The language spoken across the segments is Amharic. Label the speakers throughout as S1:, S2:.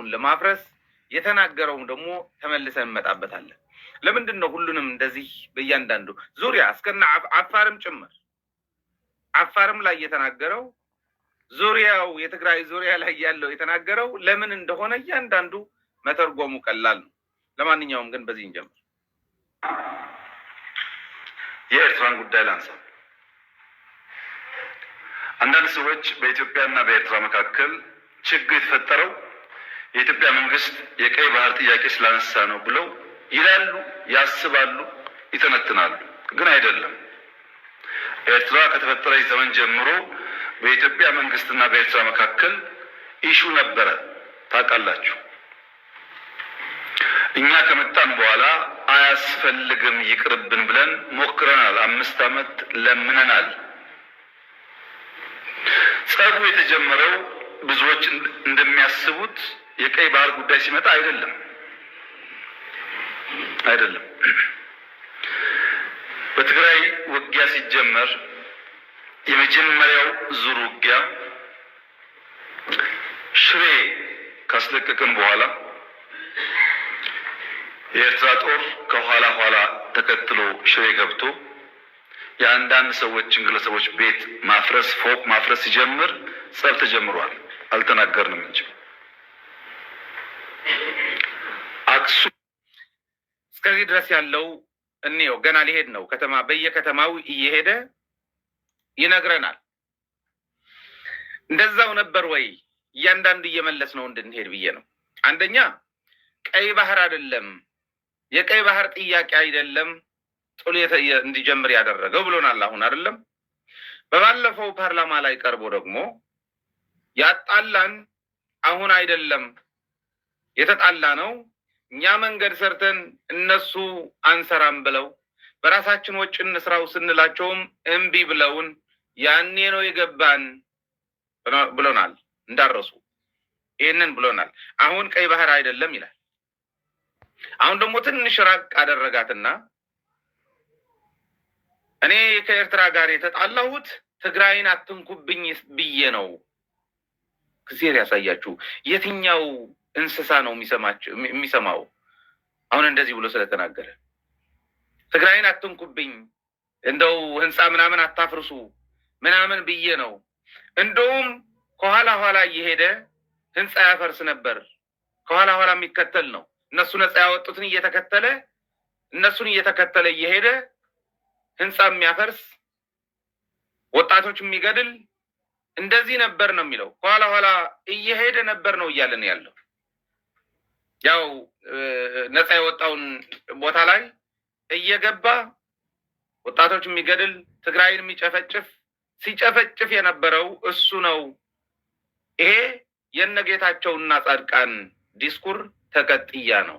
S1: ያለውን ለማፍረስ የተናገረውም ደግሞ ተመልሰን እንመጣበታለን። ለምንድን ነው ሁሉንም እንደዚህ በእያንዳንዱ ዙሪያ እስከና አፋርም ጭምር አፋርም ላይ የተናገረው ዙሪያው የትግራይ ዙሪያ ላይ ያለው የተናገረው ለምን እንደሆነ እያንዳንዱ መተርጎሙ ቀላል ነው። ለማንኛውም ግን በዚህ እንጀምር።
S2: የኤርትራን ጉዳይ ላንሳ። አንዳንድ ሰዎች በኢትዮጵያና በኤርትራ መካከል ችግር የተፈጠረው የኢትዮጵያ መንግስት የቀይ ባህር ጥያቄ ስላነሳ ነው ብለው ይላሉ፣ ያስባሉ፣ ይተነትናሉ። ግን አይደለም። ኤርትራ ከተፈጠረች ዘመን ጀምሮ በኢትዮጵያ መንግስትና በኤርትራ መካከል ኢሹ ነበረ። ታውቃላችሁ። እኛ ከመጣን በኋላ አያስፈልግም ይቅርብን ብለን ሞክረናል። 5 ዓመት ለምነናል። ጸቡ የተጀመረው ብዙዎች እንደሚያስቡት የቀይ ባህር ጉዳይ ሲመጣ አይደለም። በትግራይ ውጊያ ሲጀመር የመጀመሪያው ዙር ውጊያ ሽሬ ካስለቀቅን በኋላ የኤርትራ ጦር ከኋላ ተከትሎ ሽሬ ገብቶ የአንዳንድ ሰዎችን ግለሰቦች ቤት ማፍረስ፣ ፎቅ ማፍረስ ሲጀምር ጸብ ተጀምሯል። አልተናገርንም እንጂ አክሱም
S1: እስከዚህ ድረስ ያለው እኔው ገና ሊሄድ ነው። ከተማ በየከተማው እየሄደ ይነግረናል። እንደዛው ነበር ወይ? እያንዳንዱ እየመለስ ነው እንድንሄድ ብዬ ነው። አንደኛ ቀይ ባህር አይደለም፣ የቀይ ባህር ጥያቄ አይደለም ጦር እንዲጀምር ያደረገው ብሎናል። አሁን አይደለም በባለፈው ፓርላማ ላይ ቀርቦ ደግሞ ያጣላን አሁን አይደለም የተጣላ ነው እኛ መንገድ ሰርተን እነሱ አንሰራም ብለው በራሳችን ወጭ እንስራው ስንላቸውም እምቢ ብለውን ያኔ ነው የገባን ብሎናል። እንዳረሱ ይሄንን ብሎናል። አሁን ቀይ ባህር አይደለም ይላል። አሁን ደግሞ ትንሽ ራቅ አደረጋትና እኔ ከኤርትራ ጋር የተጣላሁት ትግራይን አትንኩብኝ ብዬ ነው። ከዚህ ያሳያችሁ የትኛው እንስሳ ነው የሚሰማው? አሁን እንደዚህ ብሎ ስለተናገረ ትግራይን አትንኩብኝ፣ እንደው ህንፃ ምናምን አታፍርሱ ምናምን ብዬ ነው። እንደውም ከኋላ እየሄደ ህንፃ ያፈርስ ነበር። ከኋላ የሚከተል ነው። እነሱ ነፃ ያወጡትን እነሱን እየተከተለ እየሄደ ህንፃ የሚያፈርስ ወጣቶች የሚገድል እንደዚህ ነበር ነው የሚለው። ከኋላ እየሄደ ነበር ነው እያለን ያለው። ያው ነፃ የወጣውን ቦታ ላይ እየገባ ወጣቶች የሚገድል ትግራይን የሚጨፈጭፍ ሲጨፈጭፍ የነበረው እሱ ነው። ይሄ የነጌታቸውና ጻድቃን ዲስኩር ተቀጥያ ነው።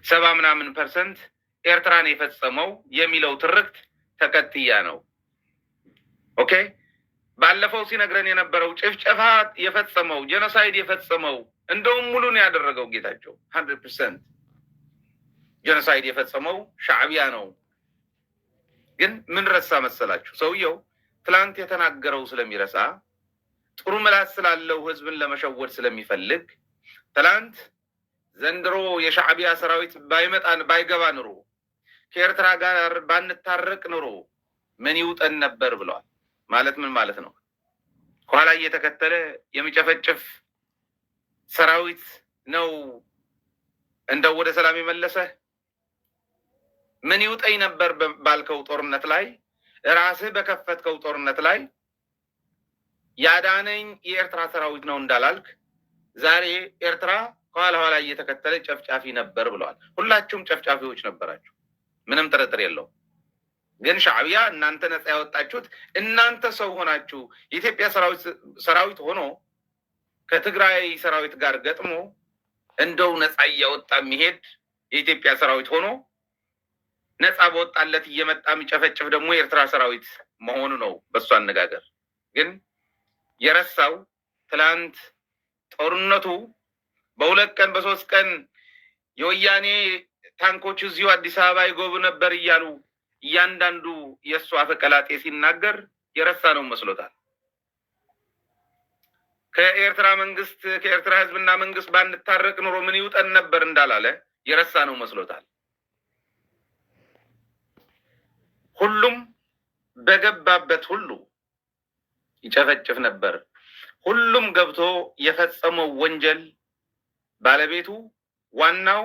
S1: 70% ኤርትራን የፈጸመው የሚለው ትርክት ተቀጥያ ነው። ኦኬ ባለፈው ሲነግረን የነበረው ጭፍጨፋ የፈጸመው ጄኖሳይድ የፈጸመው እንደውም ሙሉን ያደረገው ጌታቸው 100% ጄኖሳይድ የፈጸመው ሻዕቢያ ነው። ግን ምን ረሳ መሰላችሁ? ሰውየው ትላንት የተናገረው ስለሚረሳ ጥሩ ምላስ ስላለው ህዝብን ለመሸወድ ስለሚፈልግ ትላንት ዘንድሮ የሻዕቢያ ሰራዊት ባይገባ ኑሮ ከኤርትራ ጋር ባንታረቅ ኑሮ ምን ይውጠን ነበር ብለዋል። ማለት ምን ማለት ነው? ከኋላ እየተከተለ የሚጨፈጭፍ ሰራዊት ነው እንደው ወደ ሰላም የመለሰ ምን ይውጠኝ ነበር ባልከው ጦርነት ላይ ራስህ በከፈትከው ጦርነት ላይ ያዳነኝ የኤርትራ ሰራዊት ነው እንዳላልክ ዛሬ ኤርትራ ከኋላ እየተከተለ ጨፍጫፊ ነበር ብለዋል። ሁላችሁም ጨፍጫፊዎች ነበራችሁ፣ ምንም ጥርጥር የለው። ግን ሻዕቢያ እናንተ ነፃ ያወጣችሁት እናንተ ሰው ሆናችሁ የኢትዮጵያ ሰራዊት ሆኖ ከትግራይ ሰራዊት ጋር ገጥሞ እንደው ነፃ እያወጣ የሚሄድ የኢትዮጵያ ሰራዊት ሆኖ ነፃ በወጣለት እየመጣ የሚጨፈጭፍ ደግሞ የኤርትራ ሰራዊት መሆኑ ነው በሱ አነጋገር። ግን የረሳው ትላንት ጦርነቱ በ2 ቀን በ3 ቀን የወያኔ ታንኮች እዚሁ አዲስ አበባ ይጎቡ ነበር እያሉ እያንዳንዱ የእሱ አፈቀላጤ ሲናገር የረሳ ነው መስሎታል። ከኤርትራ መንግስት ከኤርትራ ህዝብና መንግስት ባንታረቅ ኑሮ ምን ይውጠን ነበር እንዳላለ የረሳ ነው መስሎታል። ሁሉም በገባበት ሁሉ ይጨፈጭፍ ነበር። ሁሉም ገብቶ የፈጸመው ወንጀል ባለቤቱ ዋናው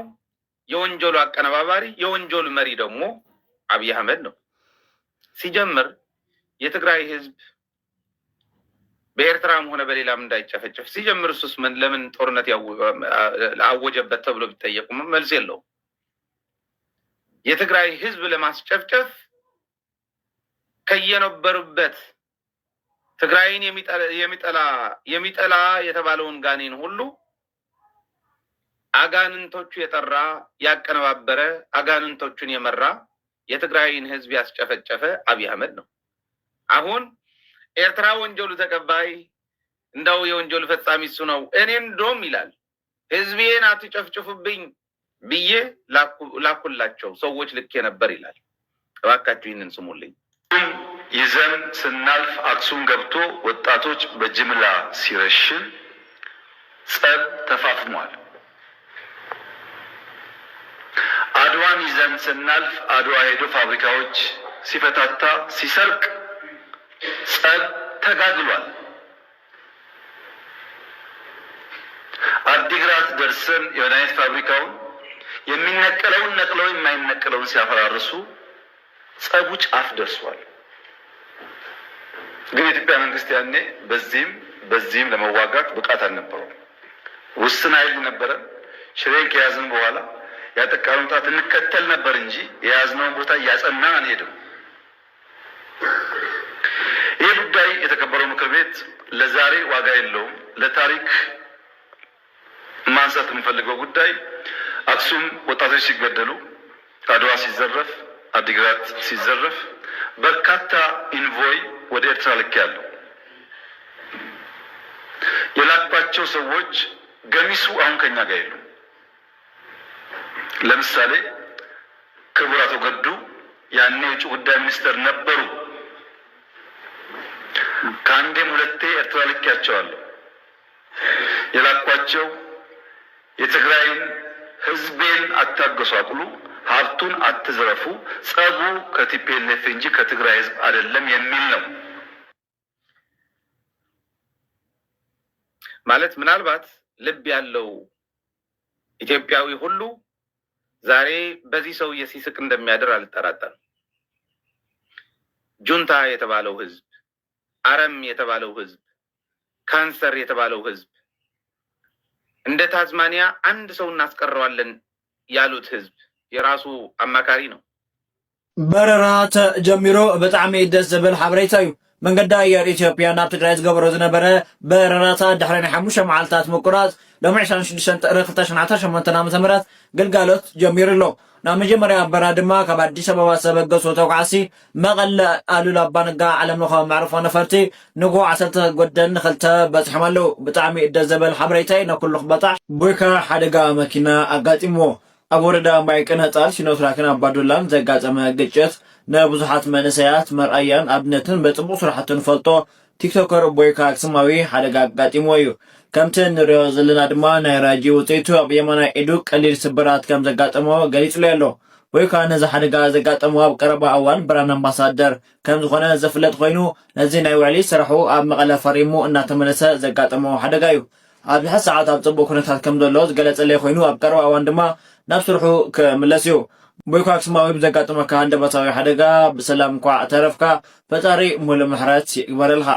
S1: የወንጀሉ አቀነባባሪ የወንጀሉ መሪ ደግሞ አብይ አህመድ ነው። ሲጀምር የትግራይ ህዝብ በኤርትራም ሆነ በሌላም እንዳይጨፈጨፍ ሲጀምር እሱስ ምን ለምን ጦርነት አወጀበት ተብሎ ቢጠየቁ መልስ የለውም። የትግራይ ህዝብ ለማስጨፍጨፍ ከየነበሩበት ትግራይን የሚጠላ የተባለውን ጋኔን ሁሉ አጋንንቶቹ የጠራ ያቀነባበረ አጋንንቶቹን የመራ የትግራይን ህዝብ ያስጨፈጨፈ አብይ አህመድ ነው። አሁን ኤርትራ ወንጀሉ ተቀባይ እንደው የወንጀሉ ፈጻሚ እሱ ነው። እኔ እንደውም ይላል ህዝቤን አትጨፍጭፉብኝ ብዬ ላኩላቸው ሰዎች ልኬ ነበር ይላል። እባካችሁ ይህንን ስሙልኝ።
S2: ይዘን ስናልፍ አክሱም ገብቶ ወጣቶች በጅምላ ሲረሽን ጸብ ተፋፍሟል። አድዋን ይዘን ስናልፍ አድዋ ሄዶ ፋብሪካዎች ሲፈታታ ሲሰርቅ ጸብ ተጋግሏል። አዲግራት ደርሰን የመድኃኒት ፋብሪካውን የሚነቀለውን ነቅለው የማይነቀለውን ሲያፈራርሱ ጸቡ ጫፍ ደርሷል። ግን የኢትዮጵያ መንግስት ያኔ በዚህም ለመዋጋት ብቃት አልነበረውም። ውስን ኃይል ነበረ። ሽሬን ከያዝን በኋላ ያጠቃውን ጣት እንከተል ነበር እንጂ የያዝነውን ቦታ እያጸናን አንሄድም። ይህ ጉዳይ የተከበረው ምክር ቤት ለዛሬ ዋጋ የለውም። ለታሪክ ማንሳት የምፈልገው ጉዳይ አክሱም ወጣቶች ሲገደሉ፣ አድዋ ሲዘረፍ፣ አዲግራት ሲዘረፍ በርካታ ኢንቮይ ወደ ኤርትራ ልኬያለሁ። የላኳቸው ሰዎች ገሚሱ አሁን ከኛ ጋር የሉም። ለምሳሌ ክቡር አቶ ገዱ ያኔ የውጭ ጉዳይ ሚኒስትር ነበሩ። ከአንዴም ሁለቴ ኤርትራ ልኬያቸዋለሁ። የላኳቸው የትግራይን ህዝቤን አታገሷቅሉ፣ ሀብቱን አትዝረፉ፣ ጸቡ ከቲፒኤልኤፍ እንጂ ከትግራይ ህዝብ አይደለም የሚል ነው።
S1: ማለት ምናልባት ልብ ያለው ኢትዮጵያዊ ሁሉ ዛሬ በዚህ ሰውዬ ሲስቅ እንደሚያድር አልጠራጠርም። ጁንታ የተባለው ህዝብ፣ አረም የተባለው ህዝብ፣ ካንሰር የተባለው ህዝብ፣ እንደ ታዝማኒያ አንድ ሰው እናስቀረዋለን ያሉት ህዝብ የራሱ አማካሪ ነው።
S3: በረራ ተጀሚሮ በጣም ደስ ዝብል ሓበሬታ እዩ። መንገዲ ኣየር ኢትዮጵያ ናብ ትግራይ ዝገበሮ ዝነበረ በረራታት ድሕሪ ናይ 5 መዓልትታት ምቁራፅ ሎሚ 26 ጥሪ 2018 ዓ.ም ግልጋሎት ጀሚሩ ኣሎ። ናብ መጀመርያ በራ ድማ ካብ ኣዲስ ኣበባ ዝተበገሱ ተጓዓሲ መቐለ ኣሉላ ኣባነጋ ዓለምለኸ መዕርፎ ነፈርቲ ንጉዕ 12 በፂሖም ኣለው። ብጣዕሚ ደስ ዝብል ሓበሬታ ነኩሉ ክበጣሕ ቦይካ ሓደጋ መኪና ኣጋጢምዎ። ኣብ ወረዳ ማይ ቅነጣል ሲኖትራክን ኣባዱላን ዘጋጠመ ግጭት ንብዙሓት መንእሰያት መርኣያን ኣብነትን በፅቡቅ ስራሕትን ፈልጦ ቲክቶከር ቦይካ ኣክሱማዊ ሓደጋ ኣጋጢምዎ እዩ። ከምቲ ንሪኦ ዘለና ድማ ናይ ራጂ ውፅኢቱ ኣብ የማናይ ኢዱ ቀሊል ስብራት ከም ዘጋጠሞ ገሊፅሉ ኣሎ። ቦይካ ነዚ ሓደጋ ዘጋጠሞ ኣብ ቀረባ እዋን ብራን ኣምባሳደር ከም ዝኾነ ዝፍለጥ ኮይኑ ነዚ ናይ ውዕሊ ስራሑ ኣብ መቐለ ፈሪሙ እናተመለሰ ዘጋጠሞ ሓደጋ እዩ። ኣብ ዝሓ ሰዓት ኣብ ፅቡቅ ኩነታት ከም ዘሎ ዝገለፀለ ኮይኑ ኣብ ቀረባ እዋን ድማ ናብ ስርሑ ክምለስ እዩ። ቦይካ ኣክሱማዊ ብዘጋጠመካ እንደበታዊ ሓደጋ ብሰላም እንኳ ተረፍካ ፈጣሪ ሙሉእ ምሕረት ይግበረልካ።